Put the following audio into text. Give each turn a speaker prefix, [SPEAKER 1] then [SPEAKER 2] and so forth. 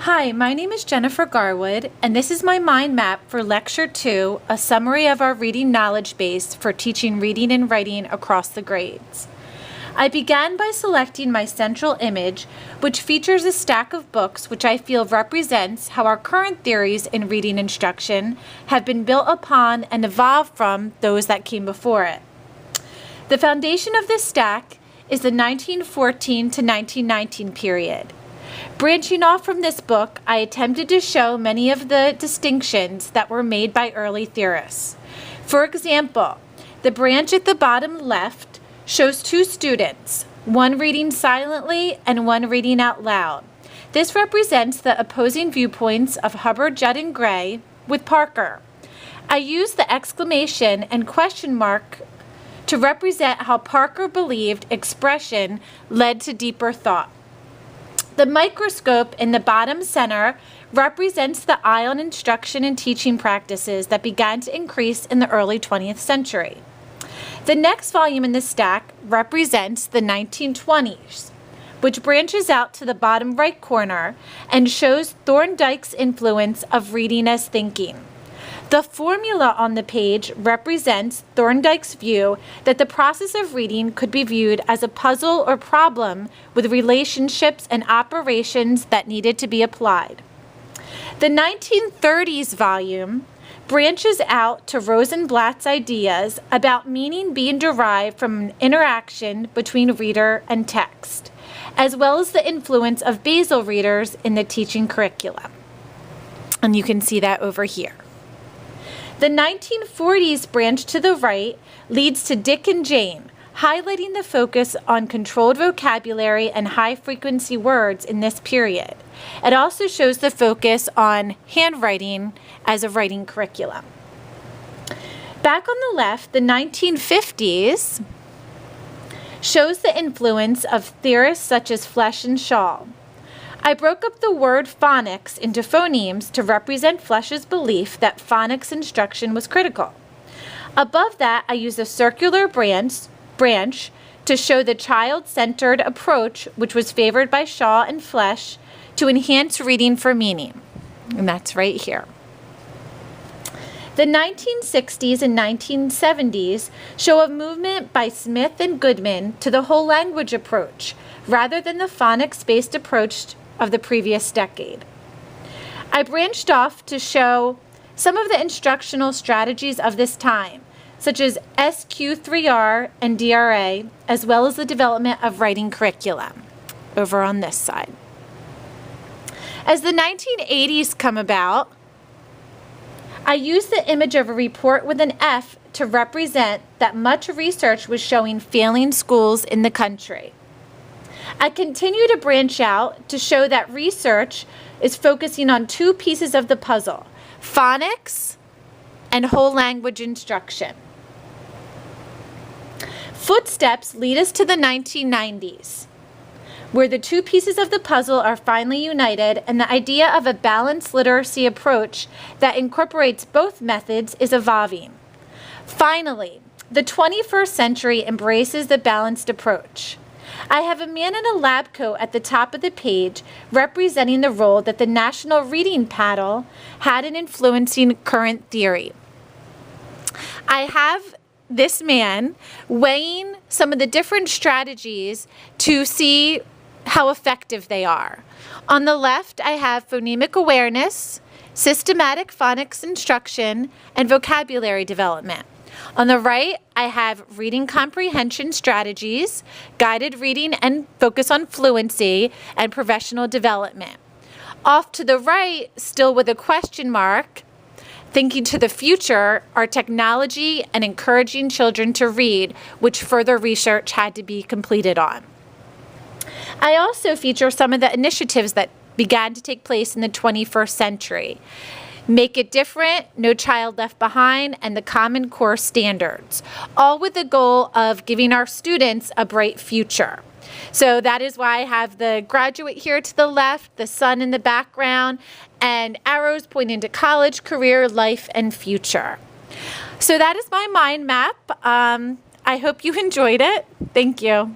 [SPEAKER 1] Hi, my name is Jennifer Garwood, and this is my mind map for Lecture 2, a summary of our reading knowledge base for teaching reading and writing across the grades. I began by selecting my central image, which features a stack of books which I feel represents how our current theories in reading instruction have been built upon and evolved from those that came before it. The foundation of this stack is the 1914 to 1919 period. Branching off from this book, I attempted to show many of the distinctions that were made by early theorists. For example, the branch at the bottom left shows two students, one reading silently and one reading out loud. This represents the opposing viewpoints of Hubbard, Judd, and Gray with Parker. I used the exclamation and question mark to represent how Parker believed expression led to deeper thought. The microscope in the bottom center represents the eye on instruction and teaching practices that began to increase in the early 20th century. The next volume in the stack represents the 1920s, which branches out to the bottom right corner and shows Thorndike's influence of reading as thinking. The formula on the page represents Thorndike's view that the process of reading could be viewed as a puzzle or problem with relationships and operations that needed to be applied. The 1930s volume branches out to Rosenblatt's ideas about meaning being derived from an interaction between reader and text, as well as the influence of basal readers in the teaching curriculum. And you can see that over here. The 1940s branch to the right leads to Dick and Jane, highlighting the focus on controlled vocabulary and high-frequency words in this period. It also shows the focus on handwriting as a writing curriculum. Back on the left, the 1950s shows the influence of theorists such as Flesch and Shaw. I broke up the word phonics into phonemes to represent Flesch's belief that phonics instruction was critical. Above that, I use a circular branch to show the child-centered approach, which was favored by Shaw and Flesch, to enhance reading for meaning. And that's right here. The 1960s and 1970s show a movement by Smith and Goodman to the whole language approach, rather than the phonics-based approach of the previous decade. I branched off to show some of the instructional strategies of this time, such as SQ3R and DRA, as well as the development of writing curriculum over on this side. As the 1980s come about, I used the image of a report with an F to represent that much research was showing failing schools in the country. I continue to branch out to show that research is focusing on two pieces of the puzzle, phonics and whole language instruction. Footsteps lead us to the 1990s, where the two pieces of the puzzle are finally united and the idea of a balanced literacy approach that incorporates both methods is evolving. Finally, the 21st century embraces the balanced approach. I have a man in a lab coat at the top of the page representing the role that the National Reading Panel had in influencing current theory. I have this man weighing some of the different strategies to see how effective they are. On the left, I have phonemic awareness, systematic phonics instruction, and vocabulary development. On the right, I have reading comprehension strategies, guided reading and focus on fluency, and professional development. Off to the right, still with a question mark, thinking to the future, are technology and encouraging children to read, which further research had to be completed on. I also feature some of the initiatives that began to take place in the 21st century. Make It Different, No Child Left Behind, and the Common Core Standards, all with the goal of giving our students a bright future. So that is why I have the graduate here to the left, the sun in the background, and arrows pointing to college, career, life, and future. So that is my mind map. I hope you enjoyed it. Thank you.